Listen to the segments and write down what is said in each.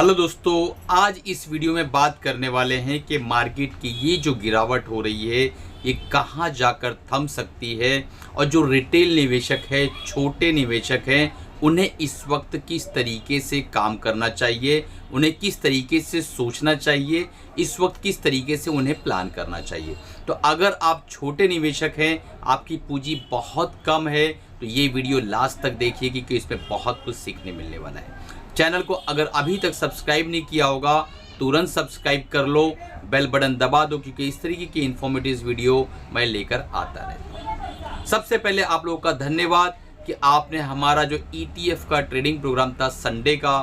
Hello दोस्तों, आज इस वीडियो में बात करने वाले हैं कि मार्केट की ये जो गिरावट हो रही है ये कहाँ जाकर थम सकती है और जो रिटेल निवेशक है, छोटे निवेशक हैं, उन्हें इस वक्त किस तरीके से काम करना चाहिए, उन्हें किस तरीके से सोचना चाहिए, इस वक्त किस तरीके से उन्हें प्लान करना चाहिए। तो अगर आप छोटे निवेशक हैं, आपकी पूंजी बहुत कम है, तो ये वीडियो लास्ट तक देखिए क्योंकि इसमें बहुत कुछ सीखने मिलने वाला है। चैनल को अगर अभी तक सब्सक्राइब नहीं किया होगा तुरंत सब्सक्राइब कर लो, बेल बटन दबा दो क्योंकि इस तरीके की इन्फॉर्मेटिव वीडियो मैं लेकर आता रहता हूँ। सबसे पहले आप लोगों का धन्यवाद कि आपने हमारा जो ETF का ट्रेडिंग प्रोग्राम था संडे का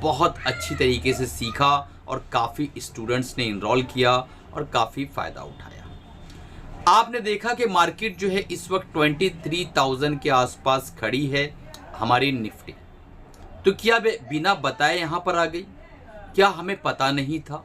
बहुत अच्छी तरीके से सीखा और काफ़ी स्टूडेंट्स ने इनरोल किया और काफ़ी फ़ायदा उठाया। आपने देखा कि मार्केट जो है इस वक्त 23,000 के आसपास खड़ी है हमारी निफ्टी। तो क्या वे बिना बताए यहाँ पर आ गई? क्या हमें पता नहीं था?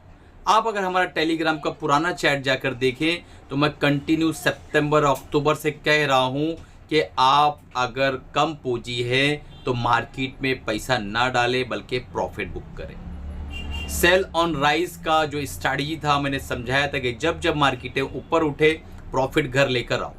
आप अगर हमारा टेलीग्राम का पुराना चैट जाकर देखें तो मैं कंटिन्यू सितंबर अक्टूबर से कह रहा हूँ कि आप अगर कम पूंजी है तो मार्केट में पैसा ना डालें बल्कि प्रॉफिट बुक करें। सेल ऑन राइज का जो स्ट्रैटेजी था मैंने समझाया था कि जब जब मार्केटें ऊपर उठे प्रॉफिट घर लेकर आओ।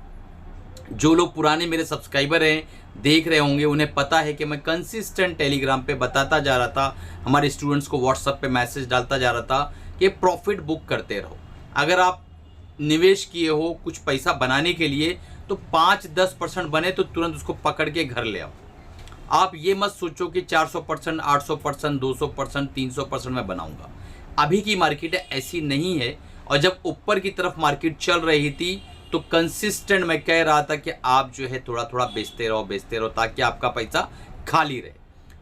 जो लोग पुराने मेरे सब्सक्राइबर हैं, देख रहे होंगे, उन्हें पता है कि मैं कंसिस्टेंट टेलीग्राम पे बताता जा रहा था, हमारे स्टूडेंट्स को व्हाट्सएप पे मैसेज डालता जा रहा था कि प्रॉफिट बुक करते रहो। अगर आप निवेश किए हो कुछ पैसा बनाने के लिए तो 5-10% बने तो तुरंत उसको पकड़ के घर ले आओ। आप ये मत सोचो कि 400%, 800%, 200%, 300% मैं बनाऊंगा। अभी की मार्केट ऐसी नहीं है और जब ऊपर की तरफ मार्केट चल रही थी तो कंसिस्टेंट मैं कह रहा था कि आप जो है थोड़ा थोड़ा बेचते रहो ताकि आपका पैसा खाली रहे।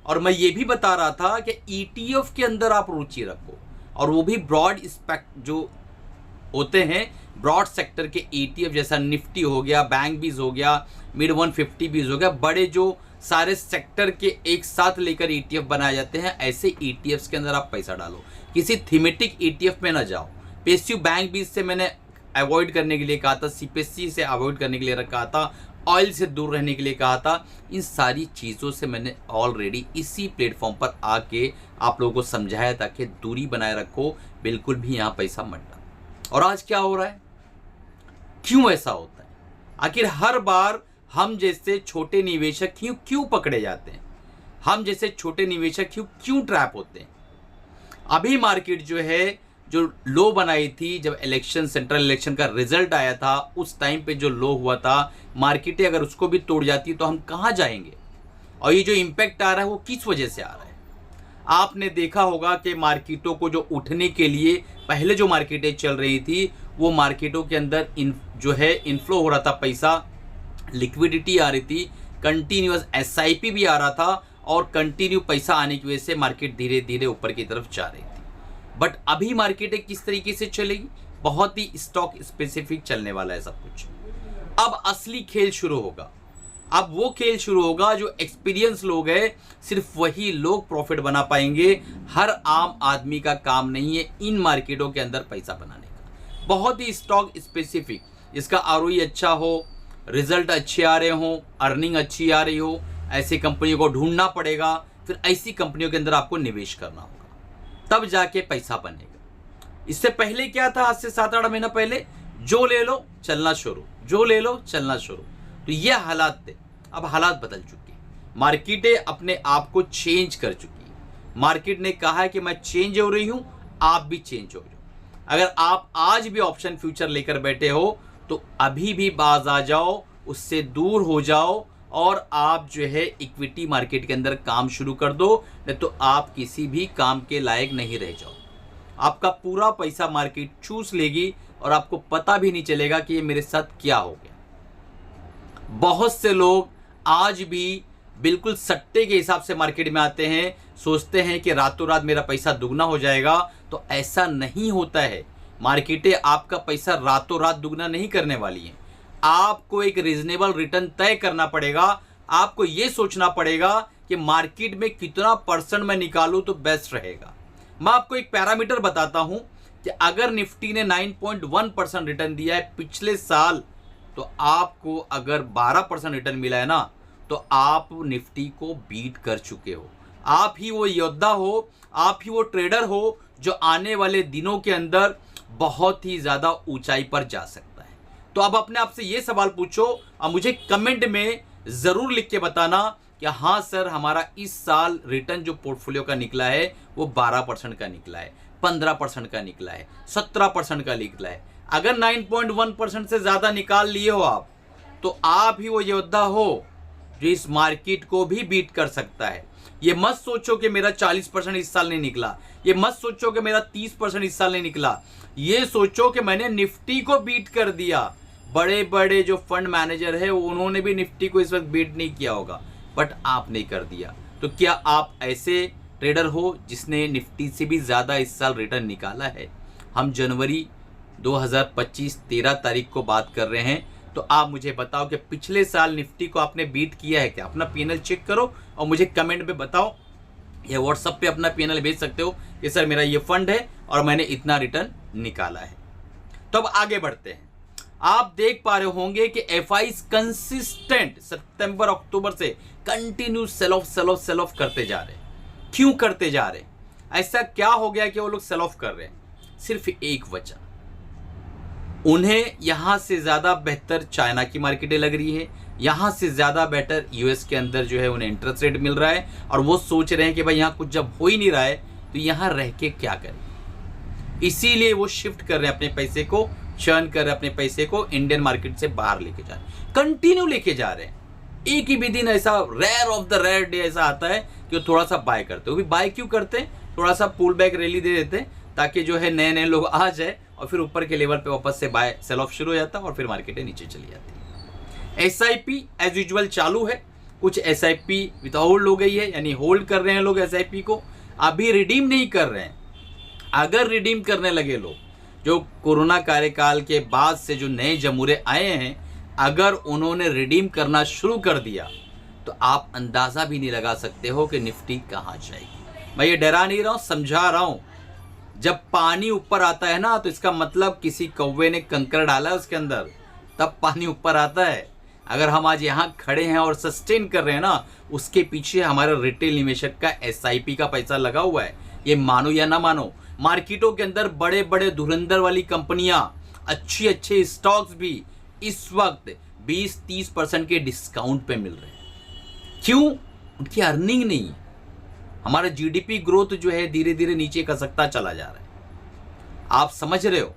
और मैं ये भी बता रहा था कि ETF के अंदर आप रुचि रखो और वो भी ब्रॉड स्पेक्ट जो होते हैं, ब्रॉड सेक्टर के ETF जैसा निफ्टी हो गया, बैंक बीज हो गया, मिड 150 बीज हो गया, बड़े जो सारे सेक्टर के एक साथ लेकर ETF बनाए जाते हैं, ऐसे ETFs के अंदर आप पैसा डालो। किसी थीमेटिक ETF में ना जाओ। PSU बैंक बीज से मैंने अवॉइड करने के लिए कहा था, CPSE से अवॉइड करने के लिए कहा था, ऑयल से दूर रहने के लिए कहा था। इन सारी चीज़ों से मैंने ऑलरेडी इसी प्लेटफॉर्म पर आके आप लोगों को समझाया था कि दूरी बनाए रखो, बिल्कुल भी यहाँ पैसा मत डालो। और आज क्या हो रहा है? क्यों ऐसा होता है? आखिर हर बार हम जैसे छोटे निवेशक क्यों पकड़े जाते हैं? हम जैसे छोटे निवेशक क्यों ट्रैप होते हैं? अभी मार्केट जो है जो लो बनाई थी, जब इलेक्शन, सेंट्रल इलेक्शन का रिजल्ट आया था, उस टाइम पे जो लो हुआ था, मार्केटें अगर उसको भी तोड़ जाती तो हम कहाँ जाएंगे? और ये जो इम्पैक्ट आ रहा है वो किस वजह से आ रहा है? आपने देखा होगा कि मार्केटों को जो उठने के लिए पहले जो मार्केटें चल रही थी वो मार्केटों के अंदर जो है इनफ्लो हो रहा था, पैसा, लिक्विडिटी आ रही थी, कंटिन्यूअस SIP भी आ रहा था और कंटिन्यू पैसा आने की वजह से मार्केट धीरे धीरे ऊपर की तरफ जा रही थी। बट अभी मार्केटें किस तरीके से चलेगी? बहुत ही स्टॉक स्पेसिफिक चलने वाला है सब कुछ। अब असली खेल शुरू होगा। अब वो खेल शुरू होगा जो एक्सपीरियंस लोग हैं, सिर्फ वही लोग प्रॉफिट बना पाएंगे। हर आम आदमी का काम नहीं है इन मार्केटों के अंदर पैसा बनाने का। बहुत ही स्टॉक स्पेसिफिक, जिसका ROE अच्छा हो, रिजल्ट अच्छे आ रहे हो, अर्निंग अच्छी आ रही हो, ऐसी कंपनियों को ढूंढना पड़ेगा। फिर ऐसी कंपनियों के अंदर आपको निवेश करना होगा, तब जाके पैसा बनेगा। इससे पहले क्या था? आज से 7-8 महीना पहले जो ले लो चलना शुरू, जो ले लो चलना शुरू। तो ये हालात थे। अब हालात बदल चुके हैं, मार्केटें अपने आप को चेंज कर चुकी है। मार्केट ने कहा है कि मैं चेंज हो रही हूं, आप भी चेंज हो जाओ। अगर आप आज भी ऑप्शन फ्यूचर लेकर बैठे हो तो अभी भी बाज आ जाओ, उससे दूर हो जाओ और आप जो है इक्विटी मार्केट के अंदर काम शुरू कर दो, नहीं तो आप किसी भी काम के लायक नहीं रह जाओ। आपका पूरा पैसा मार्केट चूस लेगी और आपको पता भी नहीं चलेगा कि ये मेरे साथ क्या हो गया। बहुत से लोग आज भी बिल्कुल सट्टे के हिसाब से मार्केट में आते हैं, सोचते हैं कि रातों रात मेरा पैसा दुगना हो जाएगा। तो ऐसा नहीं होता है। मार्केटें आपका पैसा रातों रात दुगना नहीं करने वाली हैं। आपको एक रीजनेबल रिटर्न तय करना पड़ेगा। आपको यह सोचना पड़ेगा कि मार्केट में कितना % मैं निकालूं तो बेस्ट रहेगा। मैं आपको एक पैरामीटर बताता हूं कि अगर निफ्टी ने 9.1% रिटर्न दिया है पिछले साल, तो आपको अगर 12% रिटर्न मिला है ना, तो आप निफ्टी को बीट कर चुके हो। आप ही वो योद्धा हो, आप ही वो ट्रेडर हो जो आने वाले दिनों के अंदर बहुत ही ज़्यादा ऊंचाई पर जा सकता है। तो अब अपने आप से ये सवाल पूछो और मुझे कमेंट में ज़रूर लिख के बताना कि हाँ सर, हमारा इस साल रिटर्न जो पोर्टफोलियो का निकला है वो 12% का निकला है, 15% का निकला है, 17% का निकला है। अगर 9.1% से ज़्यादा निकाल लिए हो आप, तो आप ही वो योद्धा हो जो इस मार्केट को भी बीट कर सकता है। ये मत सोचो कि मेरा 40% इस साल नहीं निकला, ये मत सोचो कि मेरा 30% इस साल नहीं निकला, ये सोचो कि मैंने निफ्टी को बीट कर दिया। बड़े बड़े जो फंड मैनेजर है उन्होंने भी निफ्टी को इस वक्त बीट नहीं किया होगा, बट आपने कर दिया। तो क्या आप ऐसे ट्रेडर हो जिसने निफ्टी से भी ज़्यादा इस साल रिटर्न निकाला है? हम जनवरी 2025 13 तारीख को बात कर रहे हैं, तो आप मुझे बताओ कि पिछले साल निफ्टी को आपने बीट किया है क्या? अपना पीएनएल चेक करो और मुझे कमेंट में बताओ, या व्हाट्सएप पे अपना पीएनएल भेज सकते हो कि सर मेरा ये फंड है और मैंने इतना रिटर्न निकाला है। तो अब आगे बढ़ते हैं। आप देख पा रहे होंगे कि एफआईज कंसिस्टेंट सितंबर अक्टूबर से कंटिन्यू सेल ऑफ करते जा रहे हैं। क्यों करते जा रहे हैं? ऐसा क्या हो गया कि वो लोग सेल ऑफ कर रहे हैं? सिर्फ एक वजह, उन्हें यहां से ज्यादा बेहतर चाइना की मार्केटें लग रही है, यहां से ज्यादा बेटर यूएस के अंदर जो है उन्हें इंटरेस्ट रेट मिल रहा है, और वो सोच रहे हैं कि भाई यहां कुछ जब हो ही नहीं रहा है तो यहां रह के क्या करें। इसीलिए वो शिफ्ट कर रहे हैं अपने पैसे को, चर्न कर रहे हैं अपने पैसे को, इंडियन मार्केट से बाहर लेके जा रहे हैं, कंटिन्यू लेके जा रहे हैं। एक ही भी दिन ऐसा rare of the rare day ऐसा आता है कि वो थोड़ा सा बाय करते हो। भी बाय क्यों करते हैं? थोड़ा सा पुल बैक रैली दे देते हैं ताकि जो है नए नए लोग आ जाए और फिर ऊपर के लेवल पे वापस से बाय सेल ऑफ शुरू हो जाता है और फिर मार्केटें नीचे चली जाती है। एसआईपी एज यूजुअल चालू है, कुछ एसआईपी विद होल्ड हो गई है, यानी होल्ड कर रहे हैं लोग एसआईपी को, अभी रिडीम नहीं कर रहे हैं। अगर रिडीम करने लगे लोग, जो कोरोना कार्यकाल के बाद से जो नए जमूरे आए हैं, अगर उन्होंने रिडीम करना शुरू कर दिया तो आप अंदाजा भी नहीं लगा सकते हो कि निफ्टी कहाँ जाएगी। मैं ये डरा नहीं रहा हूँ, समझा रहा हूँ। जब पानी ऊपर आता है ना, तो इसका मतलब किसी कौवे ने कंकर डाला है उसके अंदर, तब पानी ऊपर आता है। अगर हम आज यहाँ खड़े हैं और सस्टेन कर रहे हैं ना, उसके पीछे हमारे रिटेल निवेशक का एसआईपी का पैसा लगा हुआ है। ये मानो या ना मानो, मार्केटों के अंदर बड़े बड़े धुरंधर वाली कंपनियां, अच्छे स्टॉक्स भी इस वक्त 20-30% के डिस्काउंट पे मिल रहे हैं। क्यों? उनकी अर्निंग नहीं है। हमारा जीडीपी ग्रोथ जो है धीरे धीरे नीचे खसकता चला जा रहा है। आप समझ रहे हो,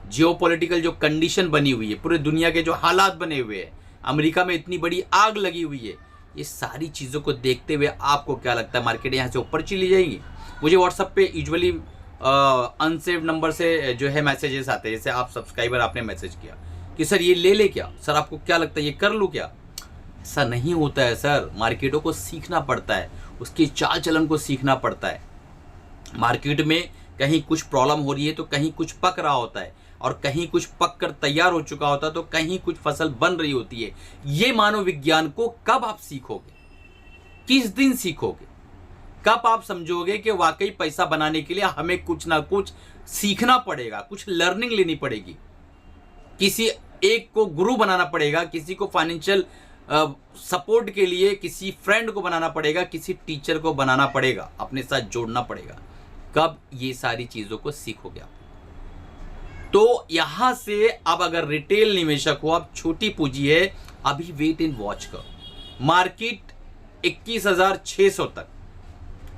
जियोपॉलिटिकल जो कंडीशन बनी हुई है, पूरे दुनिया के जो हालात बने हुए हैं, अमेरिका में इतनी बड़ी आग लगी हुई है, ये सारी चीज़ों को देखते हुए आपको क्या लगता है मार्केट यहाँ से ऊपर चली जाएगी? मुझे व्हाट्सएप पे यूजुअली अनसेव्ड नंबर से जो है मैसेजेस आते हैं। जैसे आप सब्सक्राइबर आपने मैसेज किया कि सर ये ले ले क्या, सर आपको क्या लगता है ये कर लूँ क्या? ऐसा नहीं होता है सर। मार्केटों को सीखना पड़ता है, उसकी चाल चलन को सीखना पड़ता है। मार्केट में कहीं कुछ प्रॉब्लम हो रही है तो कहीं कुछ पक रहा होता है, और कहीं कुछ पक कर तैयार हो चुका होता है तो कहीं कुछ फसल बन रही होती है। ये मानव विज्ञान को कब आप सीखोगे? किस दिन सीखोगे? कब आप समझोगे कि वाकई पैसा बनाने के लिए हमें कुछ ना कुछ सीखना पड़ेगा, कुछ लर्निंग लेनी पड़ेगी, किसी एक को गुरु बनाना पड़ेगा, किसी को फाइनेंशियल सपोर्ट के लिए किसी फ्रेंड को बनाना पड़ेगा, किसी टीचर को बनाना पड़ेगा, अपने साथ जोड़ना पड़ेगा। कब ये सारी चीजों को सीखोगे आप? तो यहां से अब अगर रिटेल निवेशक हो, अब छोटी पूंजी है, अभी वेट एंड वॉच करो। मार्केट 21,600 तक,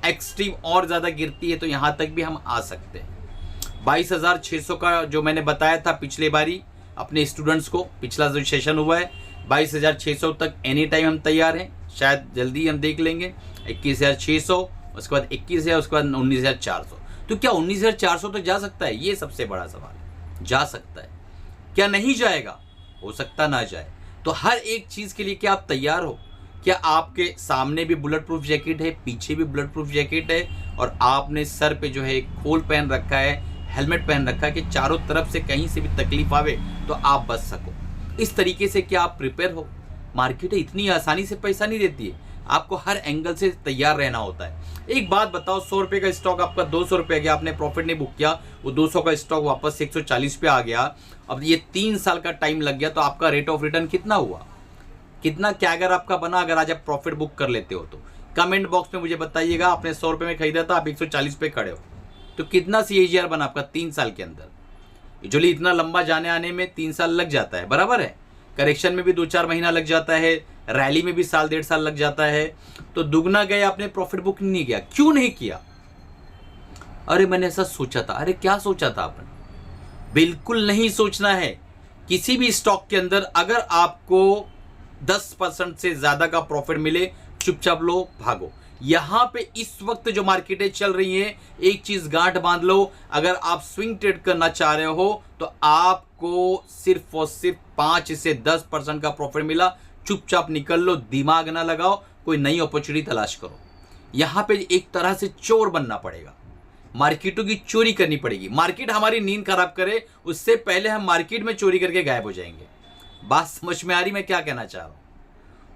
एक्सट्रीम और ज्यादा गिरती है तो यहां तक भी हम आ सकते हैं। 22,600 का जो मैंने बताया था पिछले बारी अपने स्टूडेंट्स को, पिछला जो सेशन हुआ है 22,600 तक एनी टाइम हम तैयार हैं। शायद जल्दी हम देख लेंगे 21,600, उसके बाद 21,000, उसके बाद 19,400। तो क्या 19,400 तक जा सकता है? ये सबसे बड़ा सवाल है। जा सकता है क्या? नहीं जाएगा, हो सकता ना जाए। तो हर एक चीज के लिए क्या आप तैयार हो? क्या आपके सामने भी बुलेट प्रूफ जैकेट है, पीछे भी बुलेट प्रूफ जैकेट है, और आपने सर पे जो है एक खोल पहन रखा है, हेलमेट पहन रखा है कि चारों तरफ से कहीं से भी तकलीफ आवे तो आप बच सको? इस तरीके से क्या आप प्रिपेयर हो? मार्केट इतनी आसानी से पैसा नहीं देती है, आपको हर एंगल से तैयार रहना होता है। एक बात बताओ, 100 रुपये का स्टॉक आपका 200 रुपये गया, आपने प्रॉफिट नहीं बुक किया, वो 200 का स्टॉक वापस 140 पे आ गया। अब ये 3 साल का टाइम लग गया, तो आपका रेट ऑफ रिटर्न कितना हुआ? कितना क्या अगर आपका बना, अगर आज आप प्रॉफिट बुक कर लेते हो तो कमेंट बॉक्स में मुझे बताइएगा, आपने 100 रुपये में खरीदा था, आप 140 पे खड़े हो, तो कितना CAGR बना आपका 3 साल के अंदर। यूजुअली इतना लंबा जाने आने में 3 साल लग जाता है, बराबर है। करेक्शन में भी 2-4 महीना लग जाता है, रैली में भी 1-1.5 साल लग जाता है। तो दुगना गए, आपने प्रॉफिट बुक नहीं किया, क्यों नहीं किया? अरे मैंने ऐसा सोचा था। अरे क्या सोचा था आपने? बिल्कुल नहीं सोचना है। किसी भी स्टॉक के अंदर अगर आपको 10% से ज्यादा का प्रॉफिट मिले, चुपचाप लो, भागो। यहां पे इस वक्त जो मार्केटें चल रही हैं, एक चीज गांठ बांध लो, अगर आप स्विंग ट्रेड करना चाह रहे हो तो आपको सिर्फ और सिर्फ 5 से 10% का प्रॉफिट मिला, चुपचाप निकल लो, दिमाग ना लगाओ, कोई नई अपॉर्चुनिटी तलाश करो। यहां पे एक तरह से चोर बनना पड़ेगा, मार्केटों की चोरी करनी पड़ेगी। मार्केट हमारी नींद खराब करे उससे पहले हम मार्केट में चोरी करके गायब हो जाएंगे। बात समझ में आ रही मैं क्या कहना चाह रहा हूं?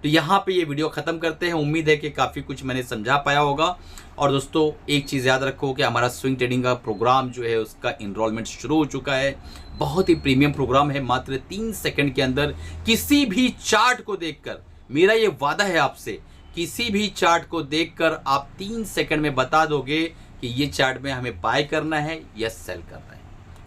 तो यहां पे ये वीडियो खत्म करते हैं। उम्मीद है कि काफी कुछ मैंने समझा पाया होगा। और दोस्तों एक चीज याद रखो कि हमारा स्विंग ट्रेडिंग का प्रोग्राम जो है उसका इनरोलमेंट शुरू हो चुका है। बहुत ही प्रीमियम प्रोग्राम है। मात्र 3 सेकंड के अंदर किसी भी चार्ट को देखकर, मेरा ये वादा है आपसे, किसी भी चार्ट को देखकर आप 3 सेकंड में बता दोगे कि ये चार्ट में हमें बाय करना है या सेल करना है।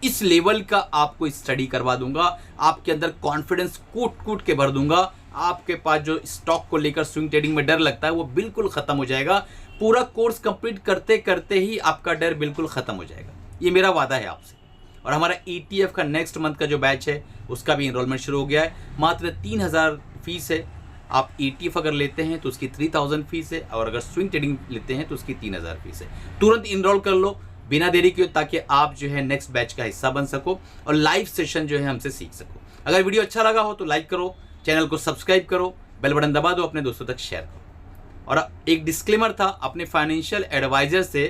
इस लेवल का आपको स्टडी करवा दूंगा, आपके अंदर कॉन्फिडेंस कूट कूट के भर दूंगा। आपके पास जो स्टॉक को लेकर स्विंग ट्रेडिंग में डर लगता है वो बिल्कुल खत्म हो जाएगा। पूरा कोर्स कंप्लीट करते करते ही आपका डर बिल्कुल खत्म हो जाएगा, ये मेरा वादा है आपसे। और हमारा ETF का नेक्स्ट मंथ का जो बैच है उसका भी इनरोलमेंट शुरू हो गया है। मात्र 3000 फीस है। आप ETF अगर लेते हैं तो उसकी 3000 फीस है, और अगर स्विंग ट्रेडिंग लेते हैं तो उसकी 3000 फीस है। तुरंत इनरोल कर लो बिना देरी के, ताकि आप जो है नेक्स्ट बैच का हिस्सा बन सको और लाइव सेशन जो है हमसे सीख सको। अगर वीडियो अच्छा लगा हो तो लाइक करो, चैनल को सब्सक्राइब करो, बेल बटन दबा दो, अपने दोस्तों तक शेयर करो। और एक डिस्क्लेमर था, अपने फाइनेंशियल एडवाइजर से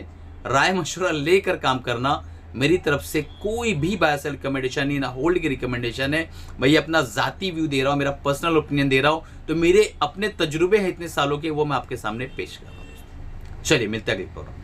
राय मशवरा लेकर काम करना। मेरी तरफ से कोई भी बाय सेल रिकमेंडेशन नहीं, ना होल्ड की रिकमेंडेशन है। मैं ये अपना जाती व्यू दे रहा हूँ, मेरा पर्सनल ओपिनियन दे रहा हूँ। तो मेरे अपने तजुर्बे हैं इतने सालों के, वो मैं आपके सामने पेश कर रहा हूँ। चलिए मिलते हैं अगले प्रोग्राम।